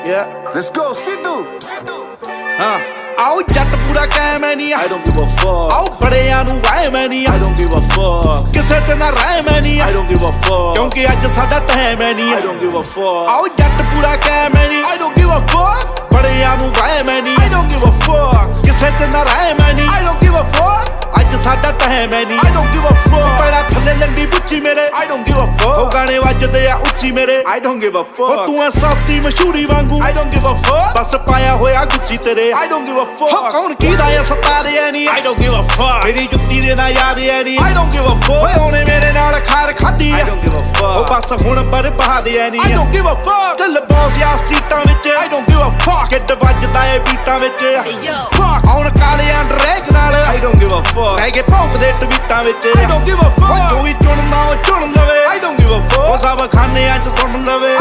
Yeah, let's go, Sidhu. ਆਓ ਜੱਟ ਪੂਰਾ ਕਾਇਮ ਐ ਨੀ I don't give a fuck. ਆਓ ਬੜਿਆਂ ਨੂੰ ਵਾਏ ਮੈਂ ਨੀ I don't give a fuck. ਕਿਸੇ ਤੇ ਨਾ ਰਹਿ ਮੈਂ ਨੀ I don't give a fuck. ਕਿਉਂਕਿ ਅੱਜ ਸਾਡਾ ਟਾਈਮ ਐ ਨੀ I don't give a fuck. ਆਓ ਜੱਟ ਪੂਰਾ ਕਾਇਮ ਐ ਨੀ I don't give a fuck. ਬੜਿਆਂ ਨੂੰ ਵਾਏ ਮੈਂ ਨੀ I don't give a fuck. ਕਿਸੇ ਤੇ ਨਾ ਰਹਿ ਮੈਂ ਨੀ I don't give a fuck. ਅੱਜ ਸਾਡਾ ਟਾਈਮ ਐ ਨੀ I don't give a fuck. ਪੈਰਾਂ ਥੱਲੇ ਲੰਡੀ ਬੁੱਚੀ ਮੇਰੇ I don't give a ਉਹ fuck. ਗਾਣੇ ਵੱਜਦੇ ਆ ਉੱਚੀ ਮੇਰੇ I don't give a ਉਹ fuck. ਤੂੰ ਐ ਸਸਤੀ ਮਸ਼ਹੂਰੀ ਵਾਂਗੂ I don't give a fuck. ਬਸ ਪਾਇਆ ਹੋਇਆ ਗੁੱਚੀ ਤੇਰੇ I don't give a ਹੋ fuck. ਕੌਣ ਕੀਦਾ ਐ ਸਤਾਰੇ ਐ ਨੀ I don't give a fuck. ਮੇਰੀ ਜੁੱਤੀ ਦੇ ਨਾ ਯਾਦ ਐ ਨੀ I don't give a ਓਏ fuck. ਉਹਨੇ ਮੇਰੇ ਨਾਲ ਖਾਰ ਖਾਦੀ I ਐ don't give a ਉਹ fuck. ਬਸ ਹੁਣ ਬਰਬਾਦ ਐ ਨੀ I don't give a fuck. ਚੱਲ ਬੌਸ ਯਾ ਸਟਰੀਟਾਂ ਵਿੱਚ I don't give a fuck. Kid ਵੱਜਦਾ ਏ ਬੀਟਾਂ ਵਿੱਚ Fuck. ਆਉਣ ਕਾਲਿਆਂ ਡਰੈਕ ਨਾਲ I don't give a fuck. ਰਹਿ ਕੇ ਭੌਂਕਦੇ ਟਵੀਟਾਂ ਵਿੱਚ I don't give a ਉਹ fuck. ਜੋ ਵੀ ਚੁਣਨਾ ਉਹ ਚੁਣ ਲਵੇ I don't give a ਉਹ fuck. ਸਭ ਖਾਨਿਆਂ ਚ ਸੁਣ ਲਵੇ